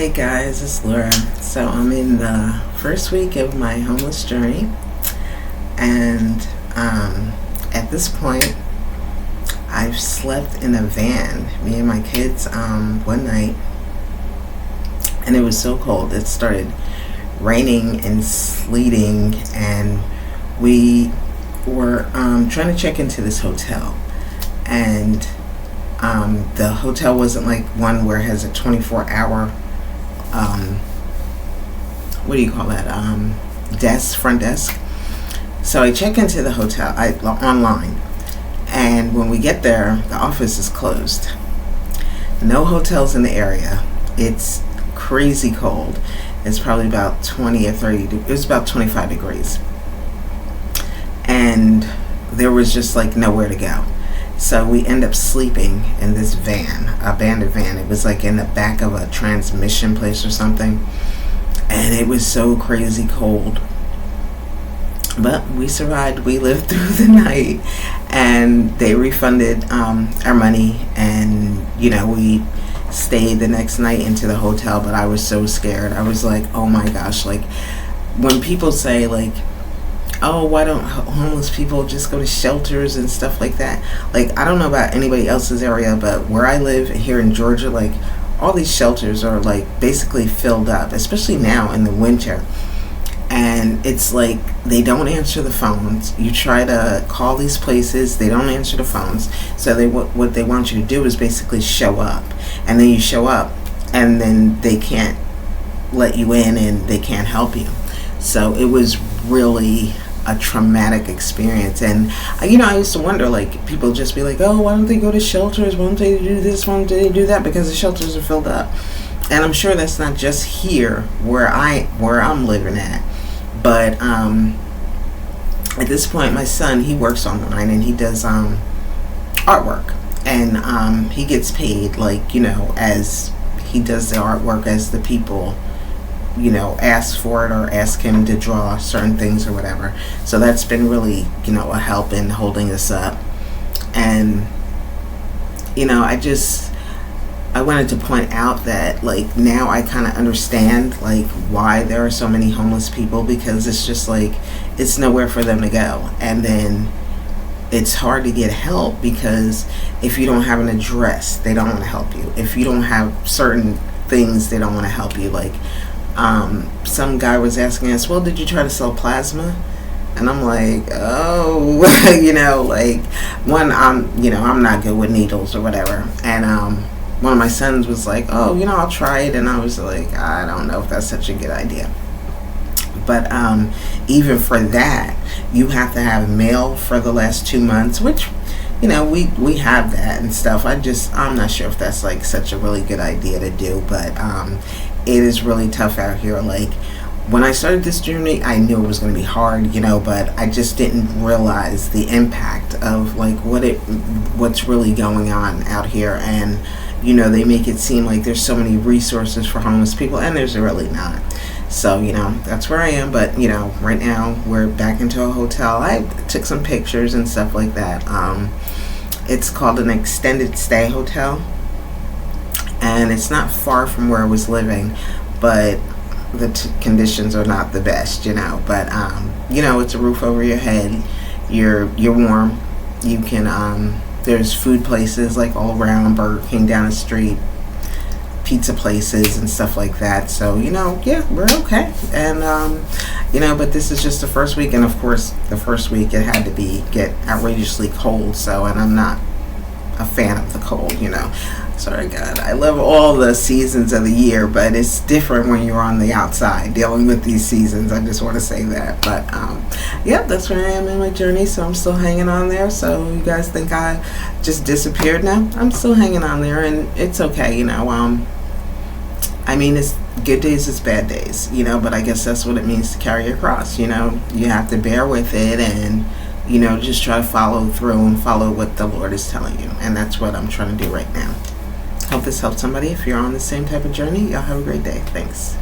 Hi guys, it's Laura. So I'm in the first week of my homeless journey, and at this point I've slept in a van, me and my kids, one night, and it was so cold. It started raining and sleeting, and we were trying to check into this hotel, and the hotel wasn't like one where it has a 24-hour what do you call that, front desk. So I check into the hotel online, and when we get there, the office is closed. No hotels in the area. It's crazy cold. It's probably about 20 or 30. It was about 25 degrees, and there was just like nowhere to go. So we end up sleeping in this van, abandoned van. It was like in the back of a transmission place or something. And it was so crazy cold. But we survived. We lived through the night. And they refunded our money. And, we stayed the next night into the hotel. But I was so scared. I was like, oh my gosh. Like, when people say, like, oh, why don't homeless people just go to shelters and stuff like that? Like, I don't know about anybody else's area, but where I live here in Georgia, like, all these shelters are like basically filled up, especially now in the winter. And it's like they don't answer the phones. You try to call these places, they don't answer the phones. So what they want you to do is basically show up. And then you show up, and then they can't let you in and they can't help you. So it was really a traumatic experience. And I used to wonder, like, people just be like, oh, why don't they go to shelters, why don't they do this, why don't they do that, because the shelters are filled up. And I'm sure that's not just here where I'm living at, but at this point my son, he works online and he does artwork, and he gets paid, like, as he does the artwork, as the people ask for it or ask him to draw certain things or whatever. So that's been really, a help in holding us up. And, I wanted to point out that, like, now I kind of understand, like, why there are so many homeless people, because it's just like, it's nowhere for them to go. And then it's hard to get help, because if you don't have an address, they don't want to help you. If you don't have certain things, they don't want to help you. Like, some guy was asking us, well, did you try to sell plasma? And I'm like, oh, like, one, I'm not good with needles or whatever. And one of my sons was like, oh, I'll try it. And I was like, I don't know if that's such a good idea. But even for that, you have to have mail for the last 2 months, which, we have that and stuff. I'm not sure if that's like such a really good idea to do, but it is really tough out here. Like, when I started this journey, I knew it was going to be hard, but I just didn't realize the impact of, like, what's really going on out here. And they make it seem like there's so many resources for homeless people, and there's really not. So, that's where I am. But, right now we're back into a hotel. I took some pictures and stuff like that. It's called an extended stay hotel, and it's not far from where I was living, but the conditions are not the best, but it's a roof over your head. You're warm. You can there's food places like all around, Burger King down the street, pizza places and stuff like that. So yeah, we're okay. And but this is just the first week, and of course the first week it had to get outrageously cold. So, and I'm not a fan of the cold. Sorry, God, I love all the seasons of the year, but it's different when you're on the outside dealing with these seasons. I just want to say that. But yeah, that's where I am in my journey. So I'm still hanging on there. So you guys think I just disappeared? now? I'm still hanging on there, and it's okay. I mean, it's good days, it's bad days, but I guess that's what it means to carry your cross. You have to bear with it, and just try to follow through and follow what the Lord is telling you. And that's what I'm trying to do right now. Hope this helped somebody. If you're on the same type of journey, y'all have a great day. Thanks.